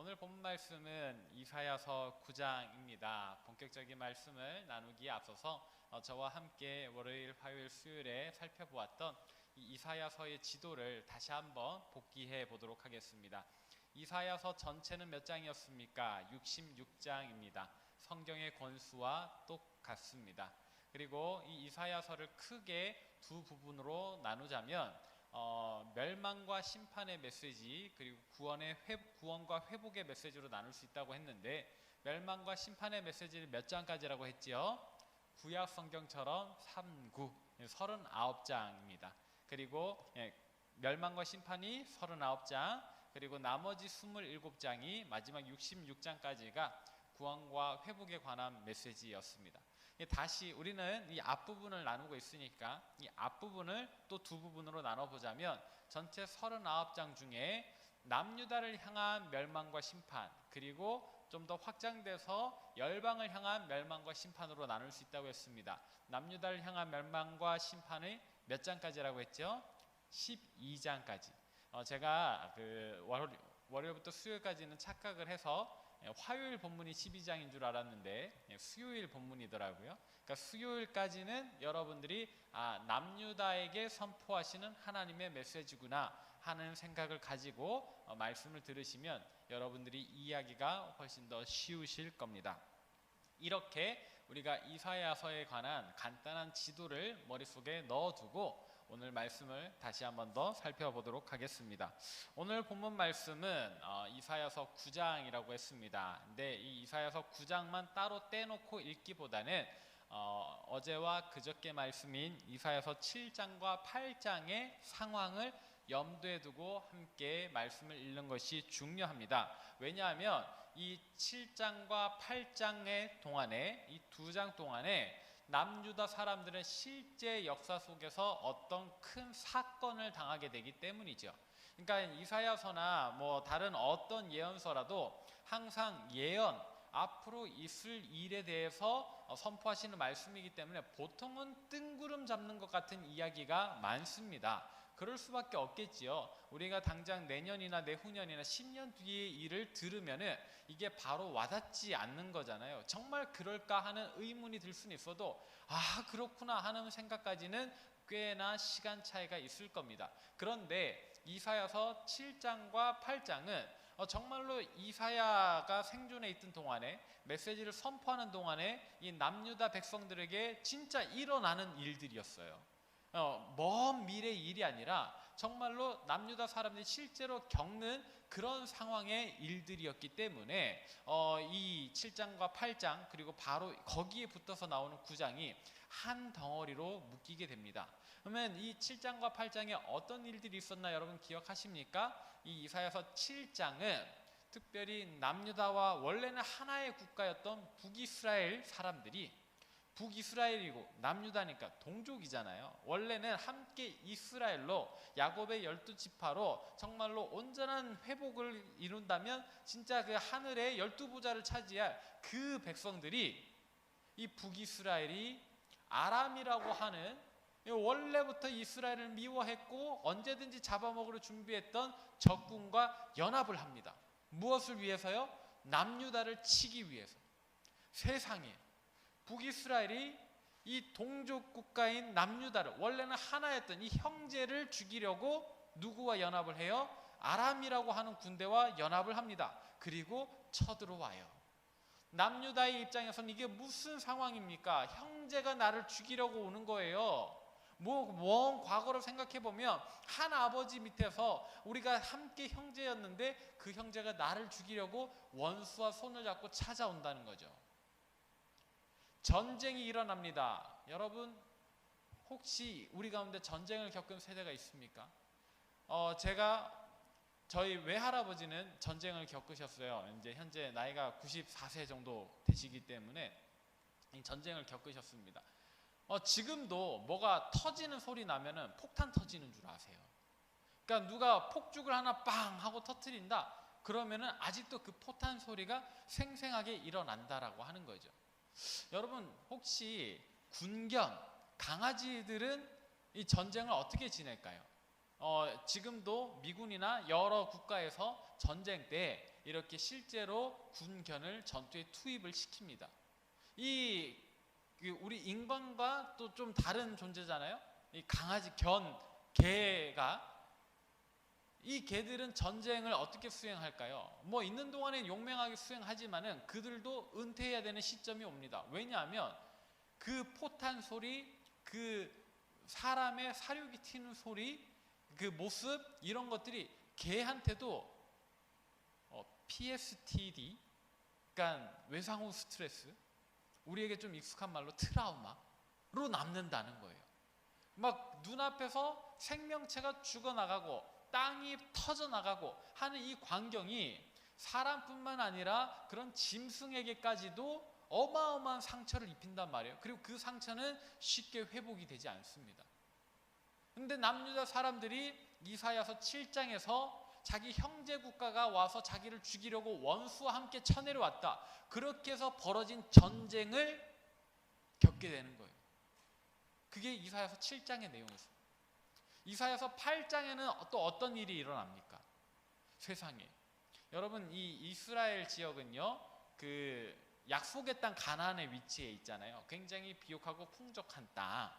오늘 본 말씀은 이사야서 9장입니다. 본격적인 말씀을 나누기에 앞서서 저와 함께 월요일, 화요일, 수요일에 살펴보았던 이 이사야서의 지도를 다시 한번 복기해 보도록 하겠습니다. 이사야서 전체는 몇 장이었습니까? 66장입니다. 성경의 권수와 똑같습니다. 그리고 이 이사야서를 크게 두 부분으로 나누자면 멸망과 심판의 메시지, 그리고 구원과 회복의 메시지로 나눌 수 있다고 했는데, 멸망과 심판의 메시지를 몇 장까지라고 했지요? 구약 성경처럼 3구 39장입니다. 그리고 멸망과 심판이 39장, 그리고 나머지 27장이 마지막 66장까지가 구원과 회복에 관한 메시지였습니다. 다시 우리는 이 앞부분을 나누고 있으니까 이 앞부분을 또 두 부분으로 나눠보자면, 전체 39장 중에 남유다를 향한 멸망과 심판, 그리고 좀 더 확장돼서 열방을 향한 멸망과 심판으로 나눌 수 있다고 했습니다. 남유다를 향한 멸망과 심판의 몇 장까지라고 했죠? 12장까지. 제가 월요일부터 수요일까지는 착각을 해서 화요일 본문이 12장인 줄 알았는데 수요일 본문이더라고요. 그러니까 수요일까지는 여러분들이 남유다에게 선포하시는 하나님의 메시지구나 하는 생각을 가지고 말씀을 들으시면 여러분들이 이해하기가 훨씬 더 쉬우실 겁니다. 이렇게 우리가 이사야서에 관한 간단한 지도를 머릿속에 넣어두고 오늘 말씀을 다시 한번 더 살펴보도록 하겠습니다. 오늘 본문 말씀은 이사야서 9장이라고 했습니다. 근데 이 이사야서 9장만 따로 떼놓고 읽기보다는 어제와 그저께 말씀인 이사야서 7장과 8장의 상황을 염두에 두고 함께 말씀을 읽는 것이 중요합니다. 왜냐하면 이 7장과 8장의 동안에, 이 두 장 동안에 남유다 사람들은 실제 역사 속에서 어떤 큰 사건을 당하게 되기 때문이죠. 그러니까 이사야서나 다른 어떤 예언서라도 항상 예언, 앞으로 있을 일에 대해서 선포하시는 말씀이기 때문에 보통은 뜬구름 잡는 것 같은 이야기가 많습니다. 그럴 수밖에 없겠지요. 우리가 당장 내년이나 내후년이나 10년 뒤의 일을 들으면은 이게 바로 와닿지 않는 거잖아요. 정말 그럴까 하는 의문이 들 수는 있어도 그렇구나 하는 생각까지는 꽤나 시간 차이가 있을 겁니다. 그런데 이사야서 7장과 8장은 정말로 이사야가 생존해 있던 동안에, 메시지를 선포하는 동안에 이 남유다 백성들에게 진짜 일어나는 일들이었어요. 먼 미래의 일이 아니라 정말로 남유다 사람들이 실제로 겪는 그런 상황의 일들이었기 때문에 이 7장과 8장, 그리고 바로 거기에 붙어서 나오는 9장이 한 덩어리로 묶이게 됩니다. 그러면 이 7장과 8장에 어떤 일들이 있었나 여러분 기억하십니까? 이 이사야서 7장은 특별히 남유다와 원래는 하나의 국가였던 북이스라엘 사람들이, 북이스라엘이고 남유다니까 동족이잖아요. 원래는 함께 이스라엘로, 야곱의 12지파로 정말로 온전한 회복을 이룬다면 진짜 그 하늘의 12보좌를 차지할 그 백성들이, 이 북이스라엘이 아람이라고 하는, 원래부터 이스라엘을 미워했고 언제든지 잡아먹으려 준비했던 적군과 연합을 합니다. 무엇을 위해서요? 남유다를 치기 위해서. 세상에 북이스라엘이 이 동족 국가인 남유다를, 원래는 하나였던 이 형제를 죽이려고 누구와 연합을 해요? 아람이라고 하는 군대와 연합을 합니다. 그리고 쳐들어와요. 남유다의 입장에서는 이게 무슨 상황입니까? 형제가 나를 죽이려고 오는 거예요. 먼 과거를 생각해보면 한 아버지 밑에서 우리가 함께 형제였는데 그 형제가 나를 죽이려고 원수와 손을 잡고 찾아온다는 거죠. 전쟁이 일어납니다. 여러분, 혹시 우리 가운데 전쟁을 겪은 세대가 있습니까? 저희 외할아버지는 전쟁을 겪으셨어요. 이제 현재 나이가 94세 정도 되시기 때문에 전쟁을 겪으셨습니다. 지금도 뭐가 터지는 소리 나면은 폭탄 터지는 줄 아세요. 그러니까 누가 폭죽을 하나 빵 하고 터뜨린다, 그러면은 아직도 그 포탄 소리가 생생하게 일어난다라고 하는 거죠. 여러분, 혹시 군견, 강아지들은 이 전쟁을 어떻게 지낼까요? 지금도 미군이나 여러 국가에서 전쟁 때 이렇게 실제로 군견을 전투에 투입을 시킵니다. 우리 인간과 또 좀 다른 존재잖아요. 이 강아지, 개가, 이 개들은 전쟁을 어떻게 수행할까요? 뭐 있는 동안엔 용맹하게 수행하지만은 그들도 은퇴해야 되는 시점이 옵니다. 왜냐하면 그 포탄 소리, 그 사람의 사륙이 튀는 소리, 그 모습, 이런 것들이 개한테도 PSTD, 그러니까 외상후 스트레스, 우리에게 좀 익숙한 말로 트라우마로 남는다는 거예요. 막 눈앞에서 생명체가 죽어나가고 땅이 터져나가고 하는 이 광경이 사람뿐만 아니라 그런 짐승에게까지도 어마어마한 상처를 입힌단 말이에요. 그리고 그 상처는 쉽게 회복이 되지 않습니다. 근데 남유다 사람들이 이사야서 7장에서 자기 형제 국가가 와서 자기를 죽이려고 원수와 함께 쳐내려왔다, 그렇게 해서 벌어진 전쟁을 겪게 되는 거예요. 그게 이사야서 7장의 내용이죠. 이사야서 8장에는 또 어떤 일이 일어납니까? 세상에, 여러분, 이 이스라엘 지역은요, 그 약속의 땅 가나안의 위치에 있잖아요. 굉장히 비옥하고 풍족한 땅.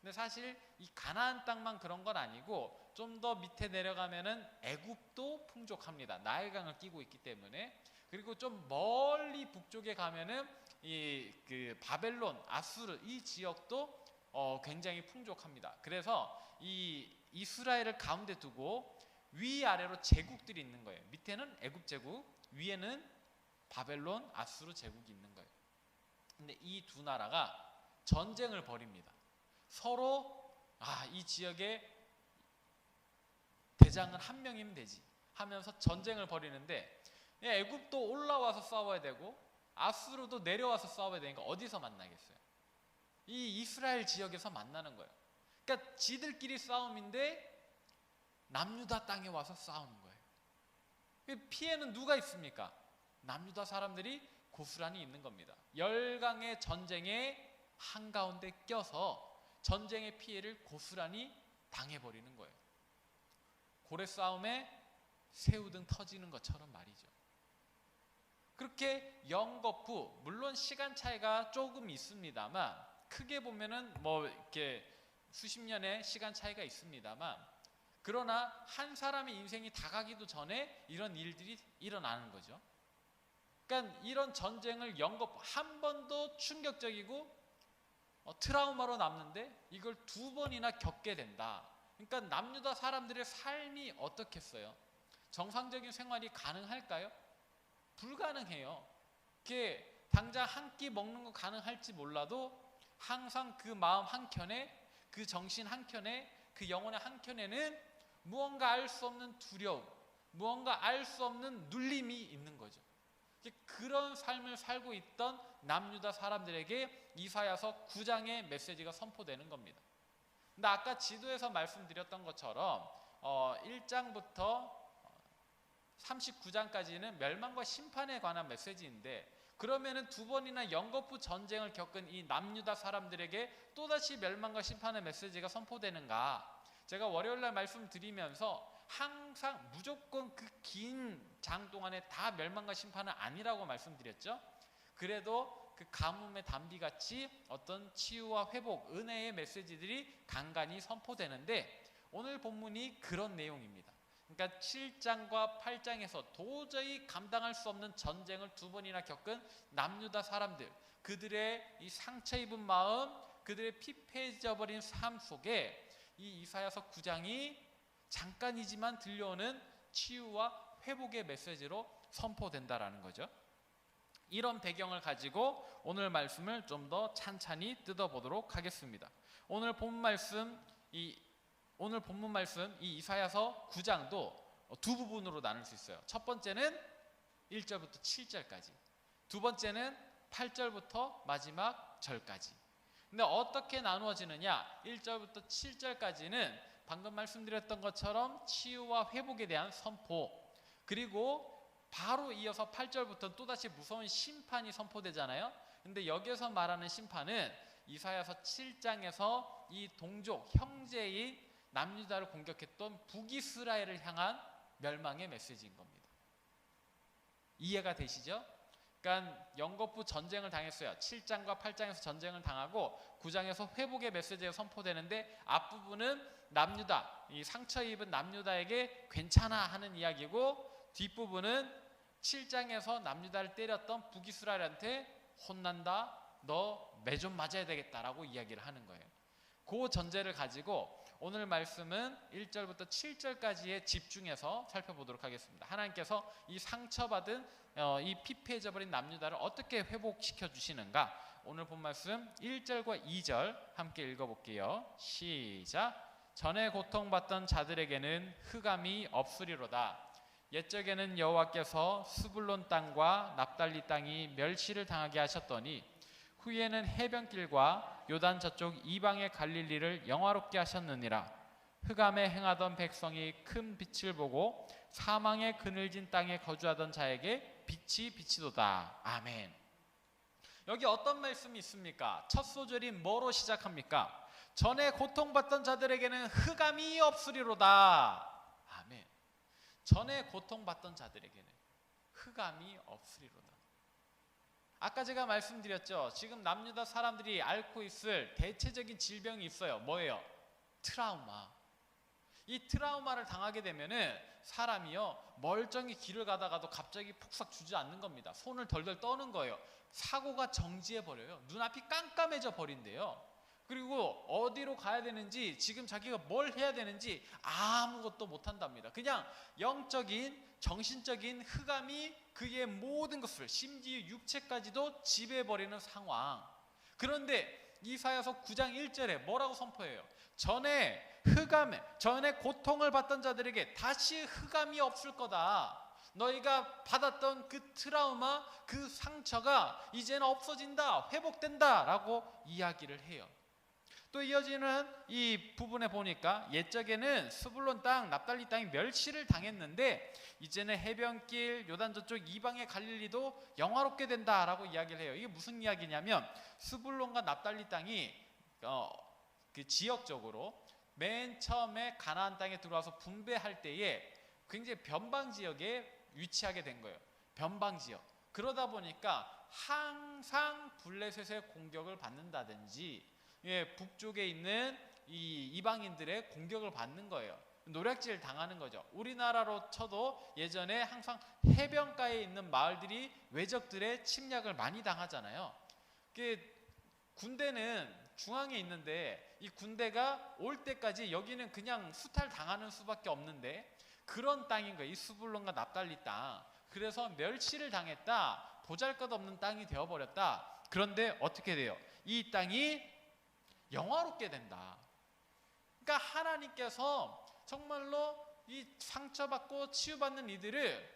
근데 사실 이 가나안 땅만 그런 건 아니고 좀 더 밑에 내려가면은 애굽도 풍족합니다. 나일강을 끼고 있기 때문에. 그리고 좀 멀리 북쪽에 가면은 그 바벨론, 아수르, 이 지역도 굉장히 풍족합니다. 그래서 이 이스라엘을 가운데 두고 위아래로 제국들이 있는 거예요. 밑에는 애굽 제국, 위에는 바벨론, 아수르 제국이 있는 거예요. 근데 이 두 나라가 전쟁을 벌입니다. 서로 이 지역에 대장은 한 명이면 되지 하면서 전쟁을 벌이는데, 애굽도 올라와서 싸워야 되고 아수르도 내려와서 싸워야 되니까 어디서 만나겠어요? 이 이스라엘 지역에서 만나는 거예요. 그러니까 지들끼리 싸움인데 남유다 땅에 와서 싸우는 거예요. 피해는 누가 있습니까? 남유다 사람들이 고스란히 있는 겁니다. 열강의 전쟁에 한가운데 껴서 전쟁의 피해를 고스란히 당해버리는 거예요. 고래 싸움에 새우등 터지는 것처럼 말이죠. 그렇게 영거푸, 물론 시간 차이가 조금 있습니다만, 크게 보면은 뭐 이렇게 수십 년의 시간 차이가 있습니다만, 그러나 한 사람의 인생이 다 가기도 전에 이런 일들이 일어나는 거죠. 그러니까 이런 전쟁을 한 번도 충격적이고 트라우마로 남는데 이걸 두 번이나 겪게 된다. 그러니까 남유다 사람들의 삶이 어떻겠어요? 정상적인 생활이 가능할까요? 불가능해요. 이게 당장 한 끼 먹는 거 가능할지 몰라도 항상 그 마음 한켠에, 그 정신 한켠에, 그 영혼의 한켠에는 무언가 알 수 없는 두려움, 무언가 알 수 없는 눌림이 있는 거죠. 그런 삶을 살고 있던 남유다 사람들에게 이사야서 9장의 메시지가 선포되는 겁니다. 근데 아까 지도에서 말씀드렸던 것처럼 1장부터 39장까지는 멸망과 심판에 관한 메시지인데, 그러면은 두 번이나 영거푸 전쟁을 겪은 이 남유다 사람들에게 또다시 멸망과 심판의 메시지가 선포되는가? 제가 월요일날 말씀드리면서 항상 무조건 그 긴 장 동안에 다 멸망과 심판은 아니라고 말씀드렸죠. 그래도 그 가뭄의 단비같이 어떤 치유와 회복, 은혜의 메시지들이 간간히 선포되는데, 오늘 본문이 그런 내용입니다. 그러니까 7장과 8장에서 도저히 감당할 수 없는 전쟁을 두 번이나 겪은 남유다 사람들, 그들의 이 상처 입은 마음, 그들의 피폐해져버린 삶 속에 이 이사야서 9장이 잠깐이지만 들려오는 치유와 회복의 메시지로 선포된다라는 거죠. 이런 배경을 가지고 오늘 말씀을 좀 더 찬찬히 뜯어보도록 하겠습니다. 오늘 본문 말씀, 이 이사야서 9장도 두 부분으로 나눌 수 있어요. 첫 번째는 1절부터 7절까지, 두 번째는 8절부터 마지막 절까지. 근데 어떻게 나누어지느냐? 1절부터 7절까지는 방금 말씀드렸던 것처럼 치유와 회복에 대한 선포, 그리고 바로 이어서 8절부터 또다시 무서운 심판이 선포되잖아요. 근데 여기서 말하는 심판은 이사야서 7장에서 이 동족, 형제의 남유다를 공격했던 북이스라엘을 향한 멸망의 메시지인 겁니다. 이해가 되시죠? 그러니까 영겁부 전쟁을 당했어요. 7장과 8장에서 전쟁을 당하고 9장에서 회복의 메시지가 선포되는데 앞부분은 남유다, 이 상처 입은 남유다에게 괜찮아 하는 이야기고, 뒷부분은 7장에서 남유다를 때렸던 북이스라엘한테 혼난다, 너 매 좀 맞아야 되겠다라고 이야기를 하는 거예요. 그 전제를 가지고 오늘 말씀은 1절부터 7절까지에 집중해서 살펴보도록 하겠습니다. 하나님께서 이 상처받은 이 피폐해져버린 남유다를 어떻게 회복시켜 주시는가, 오늘 본 말씀 1절과 2절 함께 읽어볼게요. 시작. 전에 고통받던 자들에게는 흑암이 없으리로다. 옛적에는 여호와께서 스불론 땅과 납달리 땅이 멸시를 당하게 하셨더니 후에는 해변길과 요단 저쪽 이방의 갈릴리를 영화롭게 하셨느니라. 흑암에 행하던 백성이 큰 빛을 보고 사망의 그늘진 땅에 거주하던 자에게 빛이 비치도다. 아멘. 여기 어떤 말씀이 있습니까? 첫 소절이 뭐로 시작합니까? 전에 고통받던 자들에게는 흑암이 없으리로다. 아멘. 전에 고통받던 자들에게는 흑암이 없으리로다. 아까 제가 말씀드렸죠. 지금 남유다 사람들이 앓고 있을 대체적인 질병이 있어요. 뭐예요? 트라우마. 이 트라우마를 당하게 되면은 사람이요, 멀쩡히 길을 가다가도 갑자기 폭삭 주저앉는 겁니다. 손을 덜덜 떠는 거예요. 사고가 정지해 버려요. 눈앞이 깜깜해져 버린대요. 그리고 어디로 가야 되는지, 지금 자기가 뭘 해야 되는지 아무것도 못한답니다. 그냥 영적인, 정신적인 흑암이 그의 모든 것을, 심지어 육체까지도 지배해버리는 상황. 그런데 이사야서 9장 1절에 뭐라고 선포해요? 전에 고통을 받던 자들에게 다시 흑암이 없을 거다. 너희가 받았던 그 트라우마, 그 상처가 이제는 없어진다, 회복된다 라고 이야기를 해요. 또 이어지는 이 부분에 보니까 옛적에는 스불론 땅, 납달리 땅이 멸시를 당했는데 이제는 해변길, 요단 저쪽 이방의 갈릴리도 영화롭게 된다라고 이야기를 해요. 이게 무슨 이야기냐면 스불론과 납달리 땅이 그 지역적으로 맨 처음에 가나안 땅에 들어와서 분배할 때에 굉장히 변방 지역에 위치하게 된 거예요. 변방 지역. 그러다 보니까 항상 블레셋의 공격을 받는다든지, 북쪽에 있는 이 이방인들의 공격을 받는 거예요. 노략질 당하는 거죠. 우리나라로 쳐도 예전에 항상 해변가에 있는 마을들이 외적들의 침략을 많이 당하잖아요. 군대는 중앙에 있는데 이 군대가 올 때까지 여기는 그냥 수탈 당하는 수밖에 없는데 그런 땅인 거예요. 이 스불론과 납달리 땅. 그래서 멸시를 당했다, 보잘것없는 땅이 되어버렸다. 그런데 어떻게 돼요? 이 땅이 영화롭게 된다. 그러니까 하나님께서 정말로 이 상처받고 치유받는 이들을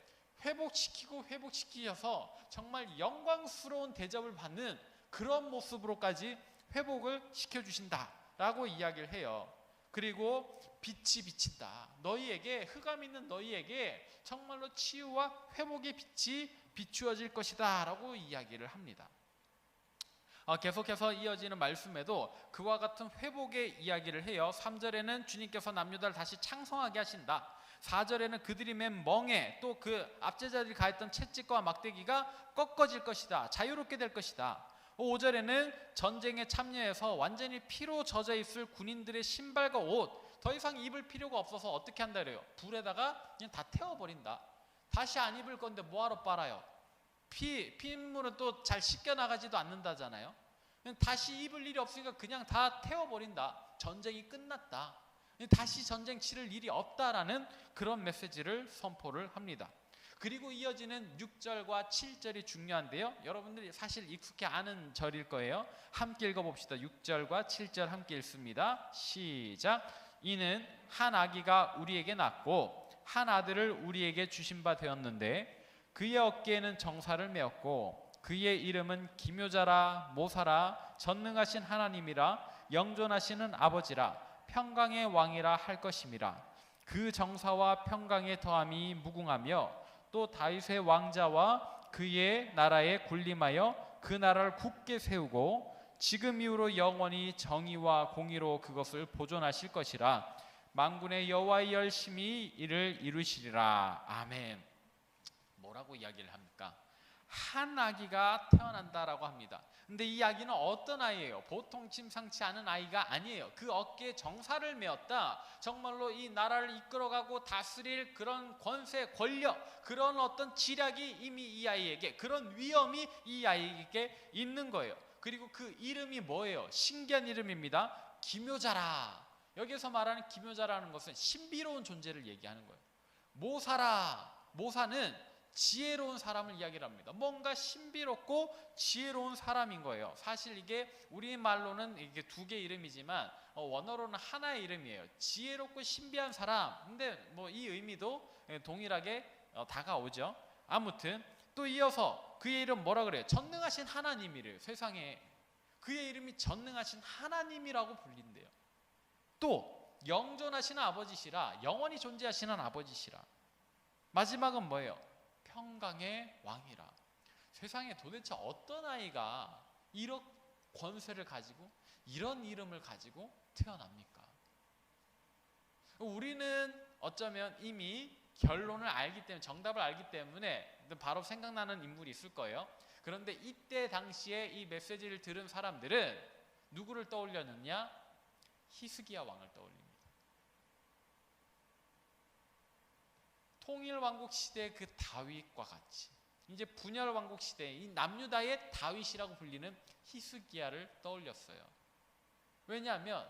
회복시키셔서 정말 영광스러운 대접을 받는 그런 모습으로까지 회복을 시켜주신다라고 이야기를 해요. 그리고 빛이 비친다. 너희에게, 흑암 있는 너희에게 정말로 치유와 회복의 빛이 비추어질 것이다 라고 이야기를 합니다. 계속해서 이어지는 말씀에도 그와 같은 회복의 이야기를 해요. 3절에는 주님께서 남유다를 다시 창성하게 하신다. 4절에는 그들이 맨 멍에, 또 그 압제자들이 가했던 채찍과 막대기가 꺾어질 것이다. 자유롭게 될 것이다. 5절에는 전쟁에 참여해서 완전히 피로 젖어 있을 군인들의 신발과 옷, 더 이상 입을 필요가 없어서 어떻게 한다 그래요? 불에다가 그냥 다 태워버린다. 다시 안 입을 건데 뭐하러 빨아요? 핏물은 또 잘 씻겨나가지도 않는다잖아요. 다시 입을 일이 없으니까 그냥 다 태워버린다. 전쟁이 끝났다. 다시 전쟁 치를 일이 없다라는 그런 메시지를 선포를 합니다. 그리고 이어지는 6절과 7절이 중요한데요. 여러분들이 사실 익숙해 아는 절일 거예요. 함께 읽어봅시다. 6절과 7절 함께 읽습니다. 시작. 이는 한 아기가 우리에게 낳고 한 아들을 우리에게 주신 바 되었는데 그의 어깨에는 정사를 메었고 그의 이름은 기묘자라, 모사라, 전능하신 하나님이라, 영존하시는 아버지라, 평강의 왕이라 할 것임이라. 그 정사와 평강의 더함이 무궁하며 또 다윗의 왕자와 그의 나라에 군림하여 그 나라를 굳게 세우고 지금 이후로 영원히 정의와 공의로 그것을 보존하실 것이라. 만군의 여호와의 열심히 이를 이루시리라. 아멘. 뭐라고 이야기를 합니까? 한 아기가 태어난다라고 합니다. 근데 이 아기는 어떤 아이예요? 보통 심상치 않은 아이가 아니에요. 그 어깨에 정사를 메었다. 정말로 이 나라를 이끌어가고 다스릴 그런 권세, 권력, 그런 어떤 지략이 이미 이 아이에게, 그런 위엄이 이 아이에게 있는 거예요. 그리고 그 이름이 뭐예요? 신기한 이름입니다. 기묘자라. 여기서 말하는 기묘자라는 것은 신비로운 존재를 얘기하는 거예요. 모사라. 모사는 지혜로운 사람을 이야기를 합니다. 뭔가 신비롭고 지혜로운 사람인 거예요. 사실 이게 우리말로는 이게 두 개의 이름이지만 원어로는 하나의 이름이에요. 지혜롭고 신비한 사람. 근데 뭐 이 의미도 동일하게 다가오죠. 아무튼 또 이어서 그의 이름 뭐라 그래요? 전능하신 하나님이래요. 세상에 그의 이름이 전능하신 하나님이라고 불린대요. 또 영존하시는 아버지시라, 영원히 존재하시는 아버지시라. 마지막은 뭐예요? 평강의 왕이라. 세상에 도대체 어떤 아이가 이런 권세를 가지고 이런 이름을 가지고 태어납니까? 우리는 어쩌면 이미 결론을 알기 때문에, 정답을 알기 때문에 바로 생각나는 인물이 있을 거예요. 그런데 이때 당시에 이 메시지를 들은 사람들은 누구를 떠올렸느냐? 히스기야 왕을 떠올립니다. 통일왕국 시대의 그 다윗과 같이 이제 분열왕국 시대에 이 남유다의 다윗이라고 불리는 히스기야를 떠올렸어요. 왜냐하면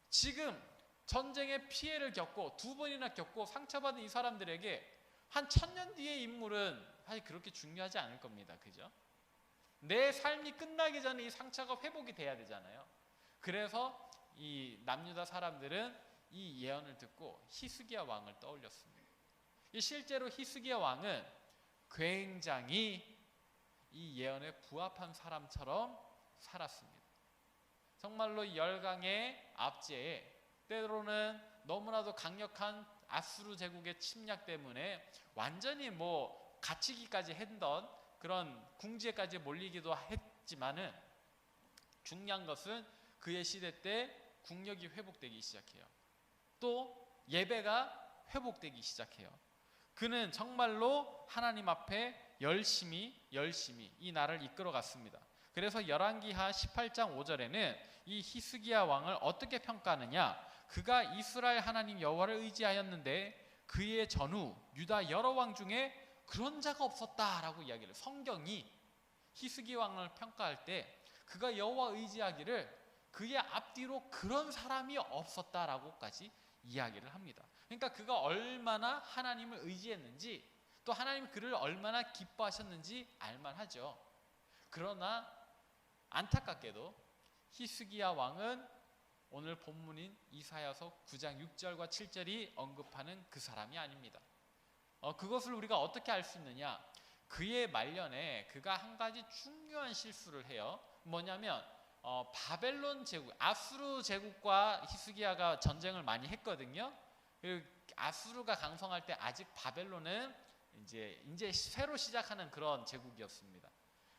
지금 전쟁의 피해를 겪고 두 번이나 겪고 상처받은 이 사람들에게 한 1000년 뒤의 인물은 사실 그렇게 중요하지 않을 겁니다. 그죠? 내 삶이 끝나기 전에 이 상처가 회복이 돼야 되잖아요. 그래서 이 남유다 사람들은 이 예언을 듣고 히스기야 왕을 떠올렸습니다. 실제로 히스기야 왕은 굉장히 이 예언에 부합한 사람처럼 살았습니다. 정말로 열강의 압제에 때로는 너무나도 강력한 아수르 제국의 침략 때문에 완전히 뭐 갇히기까지 했던 그런 궁지에까지 몰리기도 했지만은 중요한 것은 그의 시대 때 국력이 회복되기 시작해요. 또 예배가 회복되기 시작해요. 그는 정말로 하나님 앞에 열심히 이 나라를 이끌어 갔습니다. 그래서 열왕기하 18장 5절에는 이 히스기야 왕을 어떻게 평가하느냐? 그가 이스라엘 하나님 여호와를 의지하였는데 그의 전후 유다 여러 왕 중에 그런 자가 없었다라고 이야기를 해요. 성경이 히스기야 왕을 평가할 때 그가 여호와 의지하기를 그의 앞뒤로 그런 사람이 없었다라고까지 이야기를 합니다. 그러니까 그가 얼마나 하나님을 의지했는지 또 하나님이 그를 얼마나 기뻐하셨는지 알만하죠. 그러나 안타깝게도 히스기야 왕은 오늘 본문인 이사야서 9장 6절과 7절이 언급하는 그 사람이 아닙니다. 그것을 우리가 어떻게 알 수 있느냐? 그의 말년에 그가 한 가지 중요한 실수를 해요. 뭐냐면 바벨론 제국, 아수르 제국과 히스기야가 전쟁을 많이 했거든요. 그리고 아수르가 강성할 때 아직 바벨론은 이제 새로 시작하는 그런 제국이었습니다.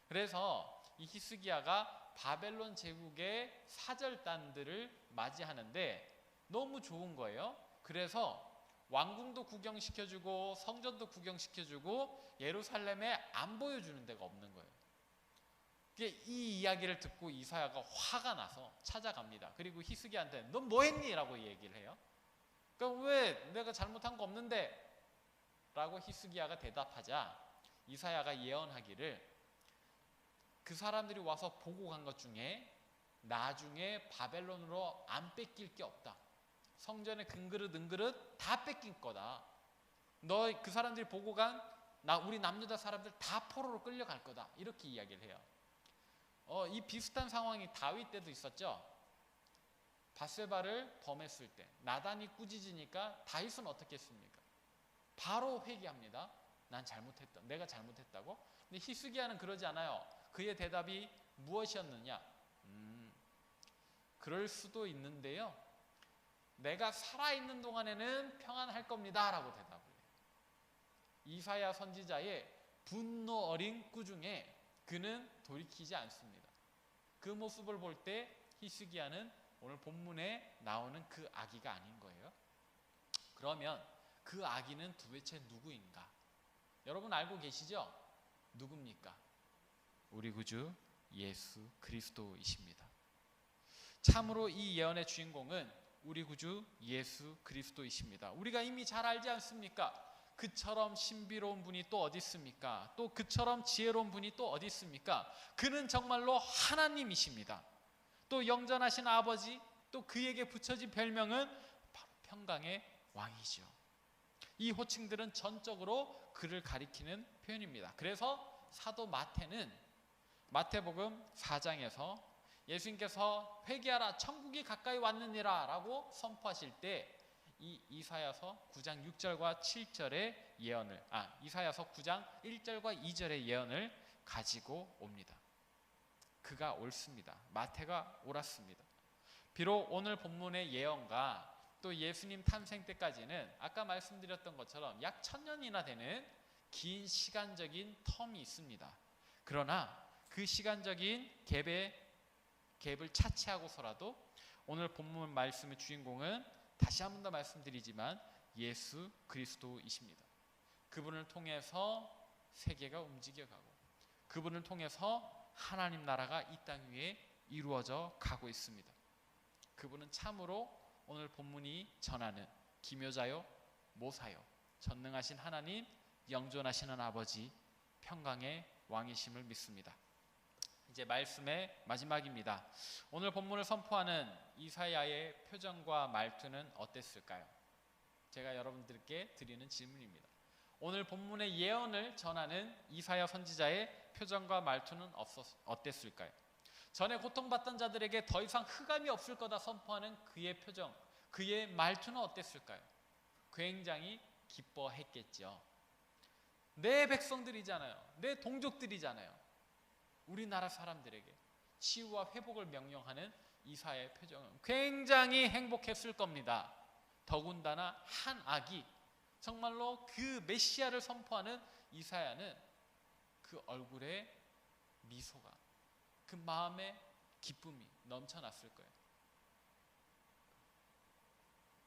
그래서 이 히스기야가 바벨론 제국의 사절단들을 맞이하는데 너무 좋은 거예요. 그래서 왕궁도 구경시켜주고 성전도 구경시켜주고 예루살렘에 안 보여주는 데가 없는 거예요. 이 이야기를 듣고 이사야가 화가 나서 찾아갑니다. 그리고 히스기야한테 넌 뭐 했니? 라고 얘기를 해요. 그러니까 왜 내가 잘못한 거 없는데? 라고 히스기야가 대답하자 이사야가 예언하기를 그 사람들이 와서 보고 간 것 중에 나중에 바벨론으로 안 뺏길 게 없다. 성전의 금그릇 은그릇 다 뺏길 거다. 너 그 사람들이 보고 간 우리 남유다 사람들 다 포로로 끌려갈 거다. 이렇게 이야기를 해요. 이 비슷한 상황이 다윗 때도 있었죠. 밧세바를 범했을 때 나단이 꾸짖으니까 다윗은 어떻게 했습니까? 바로 회개합니다. 난 잘못했다. 내가 잘못했다고. 근데 히스기야는 그러지 않아요. 그의 대답이 무엇이었느냐? 그럴 수도 있는데요. 내가 살아있는 동안에는 평안할 겁니다. 라고 대답을 해요. 이사야 선지자의 분노 어린 꾸중에 그는 돌이키지 않습니다. 그 모습을 볼 때 히스기야는 오늘 본문에 나오는 그 아기가 아닌 거예요. 그러면 그 아기는 도대체 누구인가? 여러분 알고 계시죠? 누굽니까? 우리 구주 예수 그리스도이십니다. 참으로 이 예언의 주인공은 우리 구주 예수 그리스도이십니다. 우리가 이미 잘 알지 않습니까? 그처럼 신비로운 분이 또 어디 있습니까? 또 그처럼 지혜로운 분이 또 어디 있습니까? 그는 정말로 하나님이십니다. 또 영전하신 아버지, 또 그에게 붙여진 별명은 바로 평강의 왕이죠. 이 호칭들은 전적으로 그를 가리키는 표현입니다. 그래서 사도 마태는 마태복음 4장에서 예수님께서 회개하라 천국이 가까이 왔느니라 라고 선포하실 때 이 이사야서 9장 6절과 7절의 예언을 이사야서 9장 1절과 2절의 예언을 가지고 옵니다. 그가 옳습니다. 마태가 옳았습니다. 비록 오늘 본문의 예언과 또 예수님 탄생 때까지는 아까 말씀드렸던 것처럼 약 1000년이나 되는 긴 시간적인 텀이 있습니다. 그러나 그 시간적인 갭을 차치하고서라도 오늘 본문 말씀의 주인공은 다시 한 번 더 말씀드리지만 예수 그리스도이십니다. 그분을 통해서 세계가 움직여가고 그분을 통해서 하나님 나라가 이 땅 위에 이루어져 가고 있습니다. 그분은 참으로 오늘 본문이 전하는 기묘자요 모사요 전능하신 하나님 영존하시는 아버지 평강의 왕이심을 믿습니다. 이제 말씀의 마지막입니다. 오늘 본문을 선포하는 이사야의 표정과 말투는 어땠을까요? 제가 여러분들께 드리는 질문입니다. 오늘 본문의 예언을 전하는 이사야 선지자의 표정과 말투는 어땠을까요? 전에 고통받던 자들에게 더 이상 흑암이 없을 거다 선포하는 그의 표정, 그의 말투는 어땠을까요? 굉장히 기뻐했겠죠. 내 백성들이잖아요. 내 동족들이잖아요. 우리나라 사람들에게 치유와 회복을 명령하는 이사야의 표정은 굉장히 행복했을 겁니다. 더군다나 한 악이 정말로 그 메시아를 선포하는 이사야는 그 얼굴에 미소가 그 마음에 기쁨이 넘쳐났을 거예요.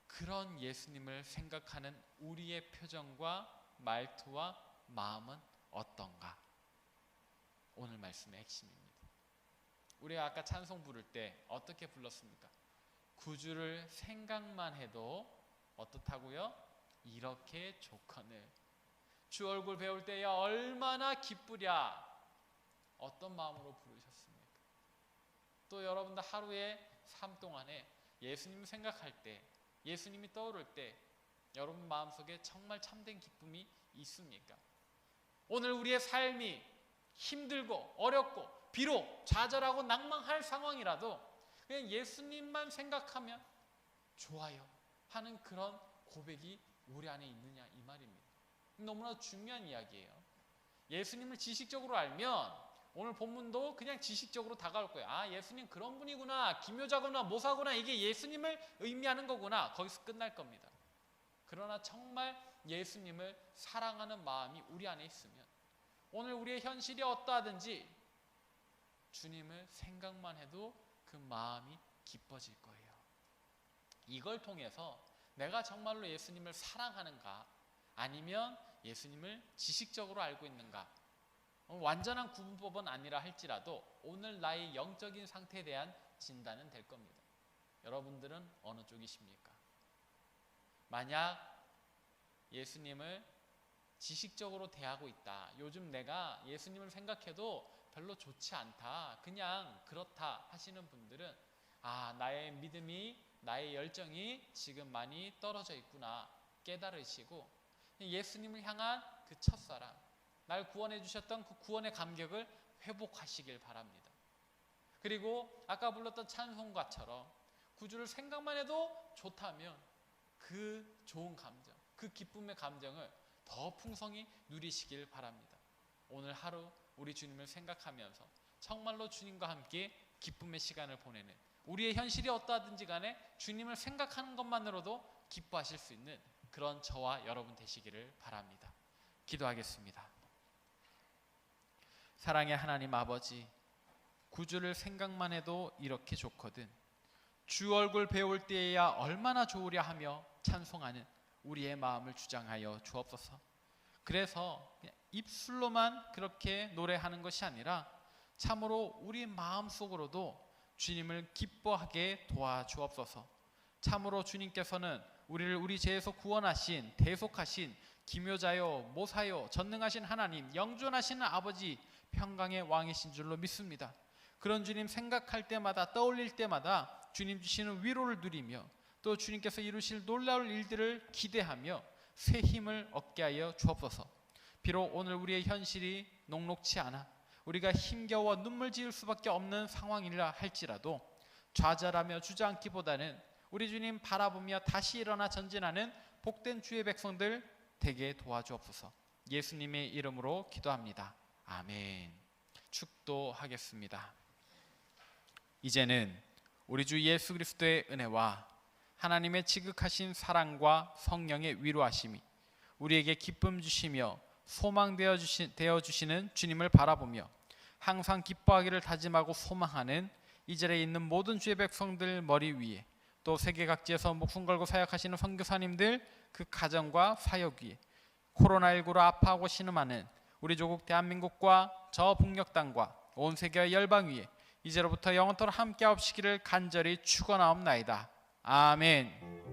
그런 예수님을 생각하는 우리의 표정과 말투와 마음은 어떤가? 오늘 말씀의 핵심입니다. 우리가 아까 찬송 부를 때 어떻게 불렀습니까? 구주를 생각만 해도 어떻다고요? 이렇게 좋거늘 주 얼굴 배울 때야 얼마나 기쁘랴. 어떤 마음으로 부르셨습니까? 또 여러분들 하루의 삶 동안에 예수님 생각할 때, 예수님이 떠오를 때 여러분 마음속에 정말 참된 기쁨이 있습니까? 오늘 우리의 삶이 힘들고 어렵고 비록 좌절하고 낭망할 상황이라도 그냥 예수님만 생각하면 좋아요 하는 그런 고백이 우리 안에 있느냐 이 말입니다. 너무나 중요한 이야기예요. 예수님을 지식적으로 알면 오늘 본문도 그냥 지식적으로 다가올 거예요. 아, 예수님 그런 분이구나, 기묘자구나, 모사구나, 이게 예수님을 의미하는 거구나. 거기서 끝날 겁니다. 그러나 정말 예수님을 사랑하는 마음이 우리 안에 있으면 오늘 우리의 현실이 어떠하든지 주님을 생각만 해도 그 마음이 기뻐질 거예요. 이걸 통해서 내가 정말로 예수님을 사랑하는가 아니면 예수님을 지식적으로 알고 있는가, 완전한 구분법은 아니라 할지라도 오늘 나의 영적인 상태에 대한 진단은 될 겁니다. 여러분들은 어느 쪽이십니까? 만약 예수님을 지식적으로 대하고 있다, 요즘 내가 예수님을 생각해도 별로 좋지 않다, 그냥 그렇다 하시는 분들은 나의 믿음이, 나의 열정이 지금 많이 떨어져 있구나 깨달으시고 예수님을 향한 그 첫사랑, 날 구원해 주셨던 그 구원의 감격을 회복하시길 바랍니다. 그리고 아까 불렀던 찬송가처럼 구주를 생각만 해도 좋다면 그 좋은 감정, 그 기쁨의 감정을 더 풍성히 누리시길 바랍니다. 오늘 하루 우리 주님을 생각하면서 정말로 주님과 함께 기쁨의 시간을 보내는, 우리의 현실이 어떠하든지 간에 주님을 생각하는 것만으로도 기뻐하실 수 있는 그런 저와 여러분 되시기를 바랍니다. 기도하겠습니다. 사랑의 하나님 아버지, 구주를 생각만 해도 이렇게 좋거든 주 얼굴 배울 때에야 얼마나 좋으랴 하며 찬송하는 우리의 마음을 주장하여 주옵소서. 그래서 그냥 입술로만 그렇게 노래하는 것이 아니라 참으로 우리 마음속으로도 주님을 기뻐하게 도와주옵소서. 참으로 주님께서는 우리를 우리 죄에서 구원하신 대속하신 기묘자요 모사요 전능하신 하나님, 영존하시는 아버지, 평강의 왕이신 줄로 믿습니다. 그런 주님 생각할 때마다, 떠올릴 때마다 주님 주시는 위로를 누리며 또 주님께서 이루실 놀라울 일들을 기대하며 새 힘을 얻게 하여 주옵소서. 비록 오늘 우리의 현실이 녹록치 않아 우리가 힘겨워 눈물 지을 수밖에 없는 상황이라 할지라도 좌절하며 주저앉기보다는 우리 주님 바라보며 다시 일어나 전진하는 복된 주의 백성들 되게 도와주옵소서. 예수님의 이름으로 기도합니다. 아멘. 축도하겠습니다. 이제는 우리 주 예수 그리스도의 은혜와 하나님의 지극하신 사랑과 성령의 위로하심이 우리에게 기쁨 주시며 소망 되어 주시는 주님을 바라보며 항상 기뻐하기를 다짐하고 소망하는 이 자리에 있는 모든 주의 백성들 머리 위에, 또 세계 각지에서 목숨 걸고 사역하시는 선교사님들 그 가정과 사역 위에, 코로나19로 아파하고 신음하는 우리 조국 대한민국과 저 북녘 땅과 온 세계의 열방 위에 이제로부터 영원토록 함께하옵시기를 간절히 축원하옵나이다. 아멘.